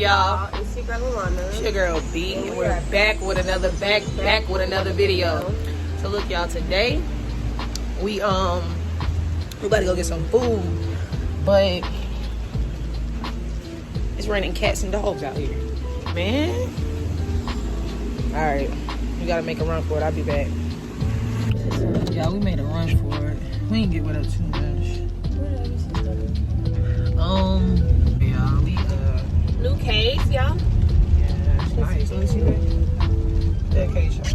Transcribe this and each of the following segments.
y'all? It's your girl Lana. It's your girl B, and we're back with another video. So look, y'all, today we about to go get some food, but it's raining cats and dogs out here, man. All right, we gotta make a run for it. I'll be back. Yeah, we made a run for it. We ain't get without too much. Yeah, we New case, y'all. yeah, it's nice. Let me see that case, y'all.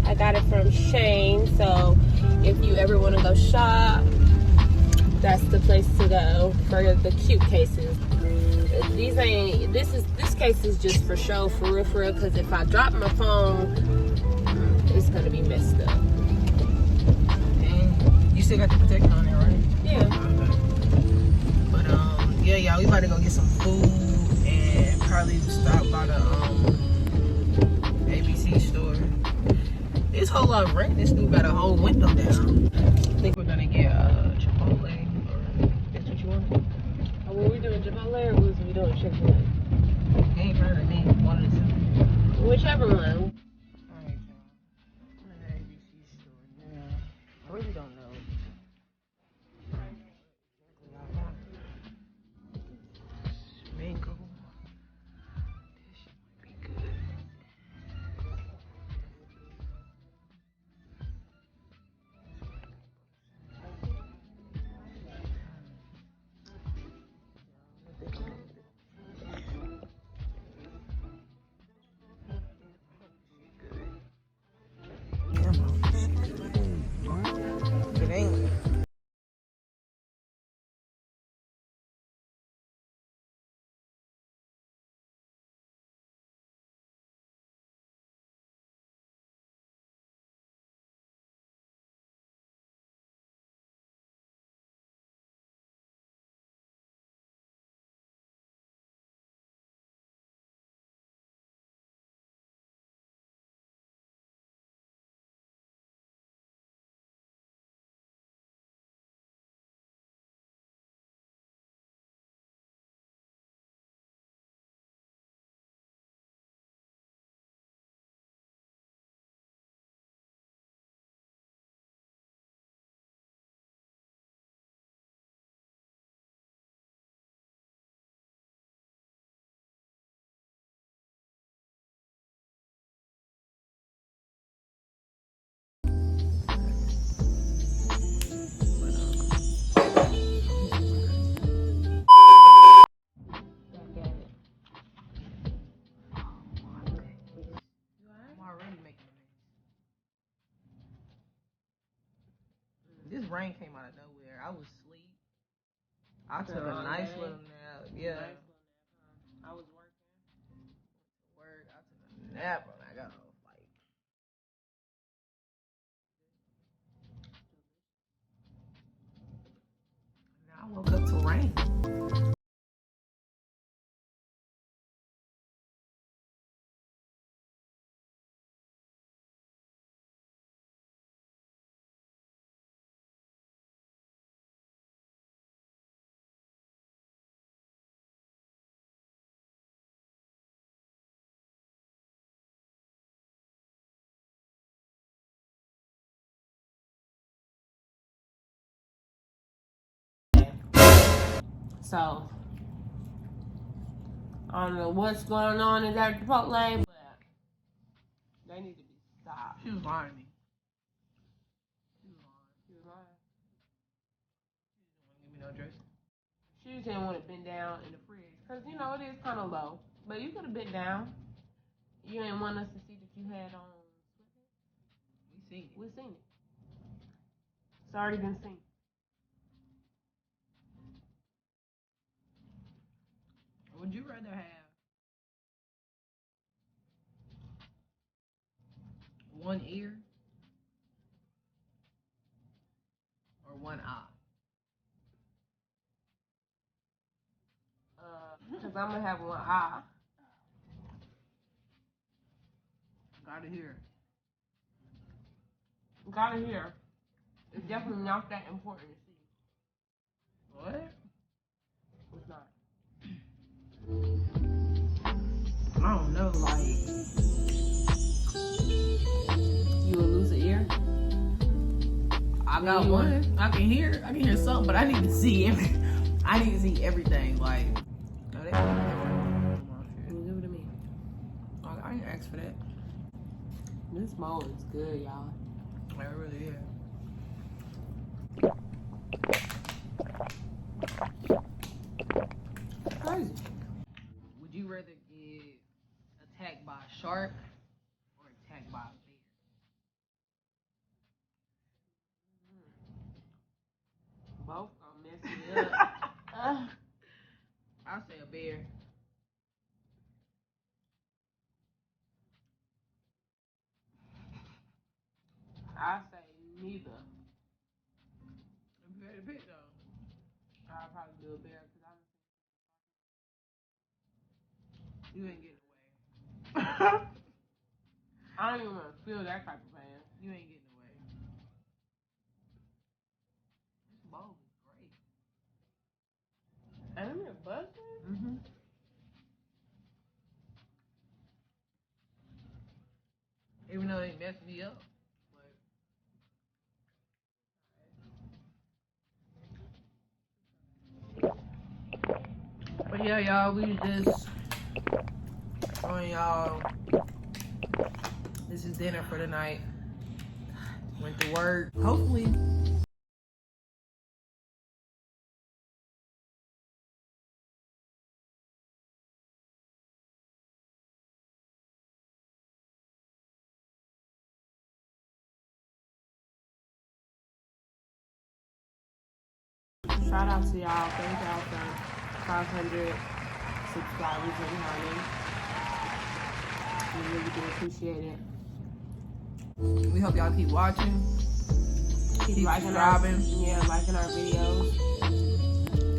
I got it from Shane, so if you ever want to go shop, that's the place to go for the cute cases. This case is just for show, for real, because if I drop my phone, it's gonna be messed up. And you still got the protection on there, right? Yeah. Okay. But yeah, y'all, we about to go get some food and probably stop by the ABC store. This whole lot of rain, this dude got a whole window down. I think we're gonna get Chipotle, or that's what you want? Were we doing Chipotle or was we doing Chick-fil-A? You ain't heard of me, one of the two. Whichever one. Alright, y'all. I'm at the ABC store now. I really don't know. Mango. This shit might be good. It ain't. This rain came out of nowhere. I was asleep. I took a nice little nap. Yeah. I was working. I took a nap when I got off. Like, now I woke up to rain. So, I don't know what's going on in that Chipotle, but they need to be stopped. She was lying to me. She was lying. Give me no dress. She just didn't want to bend down in the fridge. Because, you know, it is kind of low. But you could have bent down. You didn't want us to see that you had on. We seen it. We seen it. It's already been seen. Would you rather have one ear or one eye? Because I'm going to have one eye. Gotta hear. Gotta hear. It's definitely not that important to see. What? It's not. know, like, You will lose an ear? I got one. I can hear something, but I need to see I need to see everything. Like, no, they Give it to me. I ain't asked for that. This bowl is good, y'all. It really is. Crazy. Would you rather get attacked by a shark or attacked by a bear? Both gonna mess me up. I'll say a bear. I say neither. Very big though. I'll probably do a bear because You ain't getting away. I don't even want to feel that type of pain. You ain't getting away. This bowl is great. Ain't it busting? Mm-hmm. Even though they messed me up. But yeah, y'all, we just showing y'all this is dinner for the night. Went to work. Hopefully. Shout out to y'all. Thank y'all for 500 subscribers and counting. We really do appreciate it. We hope y'all keep watching. Keep liking subscribing. Liking our videos.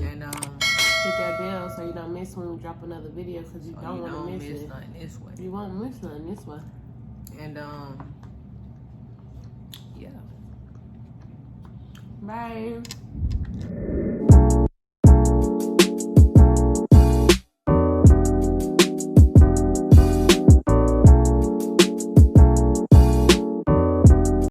And hit that bell so you don't miss when we drop another video because you don't want to miss it. Nothing this way. You won't miss nothing this way. And yeah. Bye.